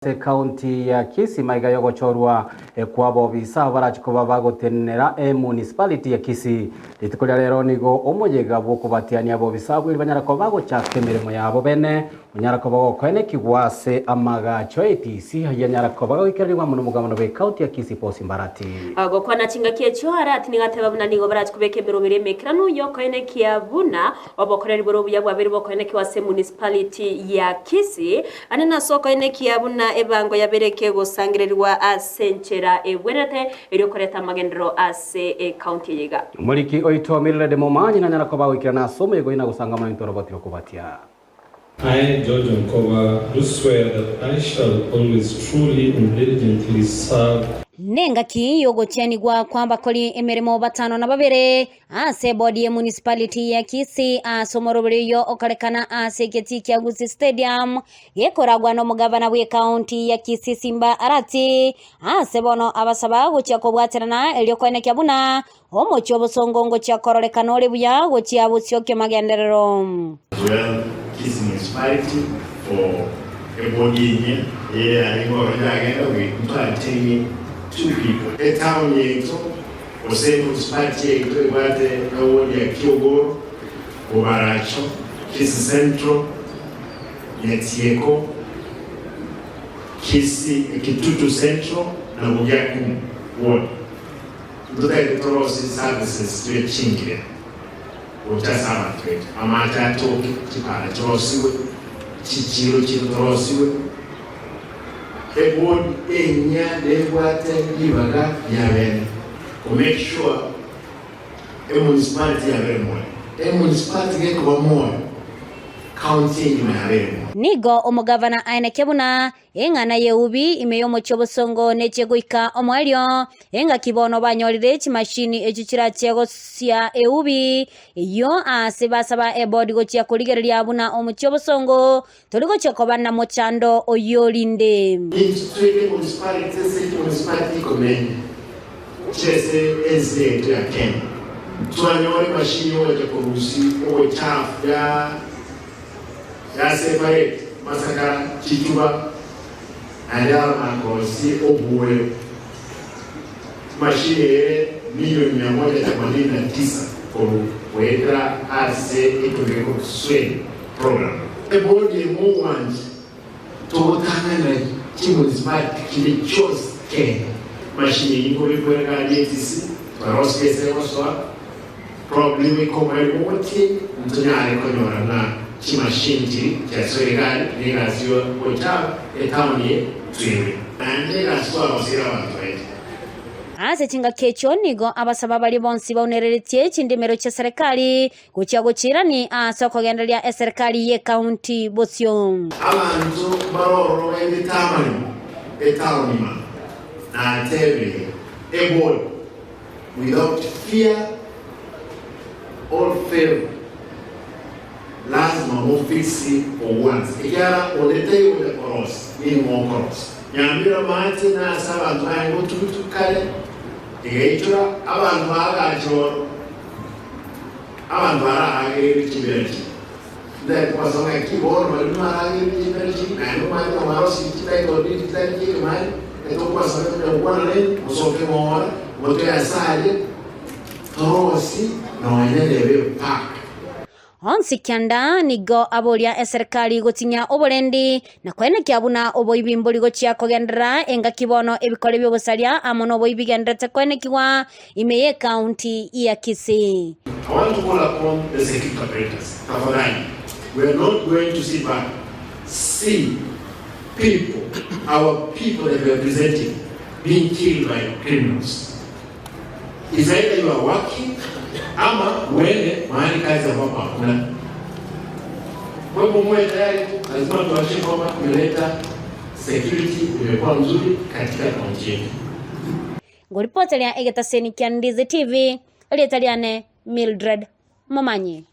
Kaunti ya Kisii maigayo gochorwa kwa bobisa barachikoba bagotenera municipality ya Kisii litikulia rero nigo omuyega bwo kubatiania bobisa bwiri banyarako bagochaka emirimo yabo bene munyarako bagokwene kigwase amagacho ATC yanyarako bagoikererwa muno mugabano be Kaunti ya Kisii Posi Mbarati agokwana chingakie cyo arati nigateba buna nigo barachikubeke biro miremekira nuyo kwene kiabuna obokoreri boro buyabwa biri bokwene kiwase municipality ya Kisii anena soko ene kiabuna ebango yabereke gusangirwa asenchera ebwerete ero koreta magendero ase county yiga muliki oitomirire de momanyi nanyara ko bawikira na somo yego ina gusanga mu ntoroboti okubatia. I, George Nkova, do swear that I shall always truly and diligently serve. Nenga kiyo gochenigwa kwamba koli emirimo batano na babere ase body ya municipality ya Kisii asomorobreyo okarekana ase kiti kya Gusii Stadium yekoragwa no mugabana bwe county ya Kisii Simba Arati ase bono abasaba gochya kobwaterana elyo kwene kyabuna omocho bosongongo kya kororekana ole buya gochya busyo ke magenderero well Kisii municipality for a body ye aringo agenda we mtanteni two people. A town yeto, or say municipality yeto, wate na wodi ya Kiogoro, Obaracho, Kisii Central, Yetieko, Kisii Kitutu Central, na Bugaku ward. Tuta electoral services to a chingire. Uta sama tweet. Amata toki, chipara chorosiwe, chichiro chorosiwe. Board enya debwate libaga yabene to make sure municipality yabene more municipality get more county yabene nigo omugavana aina kebuna engana yeubi imeyomo chobosongo nechegoika omwalyo enga kibono banyorire chimashini echichira chego sia eubi iyo asebasaba ebodi gochya kuligereria abuna omuchobosongo toligo chekobana mochando oyolinde municipality komeni chese enze to yaken twanyore mashini oje kurusi ochafu ya separate masaka chituba ayala makosi obuwe mashine milioni 189 kuweka ase itungeko kuswe program ebodi mu want totana na municipality kilichos ke mashine yiko bikweka ATC paroskese waswa problem iko mwoti mtunyare konyora na chimashini cha serikali ningasiwa kwa etauni tuwe ande gaswa wasira watu wetu ase chinga kecho nigo abasaba bali bonsi baunereretie chindemero cha serikali gochya gochira ni asoko gendelia serikali ye county bosyo abantu baroro ebitamani etauni na tebe able without fear or favor lazima ofisi for once igara olete ule koros ni mokoros nyambira mate na saba twango tutukale igaitura abantu agacho abantu aragere kibereki ndai kwa sababu kiboro maluma aragere kibereki na ndo mali marosi kitaiko ditaki mali ndo kwa sababu ya bwana nini usoke mora wote asali torosi no enelebe pack onsi kyanda nigo abolia serikali gotinya obolendi na kwene kyabuna oboyibimbuli gochya kogendera enga kibono ebikole byobusalya amono oboyibigendete kwene kiwa imeye county ya Kisii. I want to call upon the security operators. We are not going to sit back. See people, our people that we are presenting, being killed by criminals. It's either you are working ama wende mahali kazi ambapo hakuna. Kwa hivyo mwe tayari lazima tuwashe kwamba kuleta security imekuwa mzuri katika kaunti yetu. Ngoripotelea Egetaseni Kyandizi TV, Alietaliane Mildred Momanyi.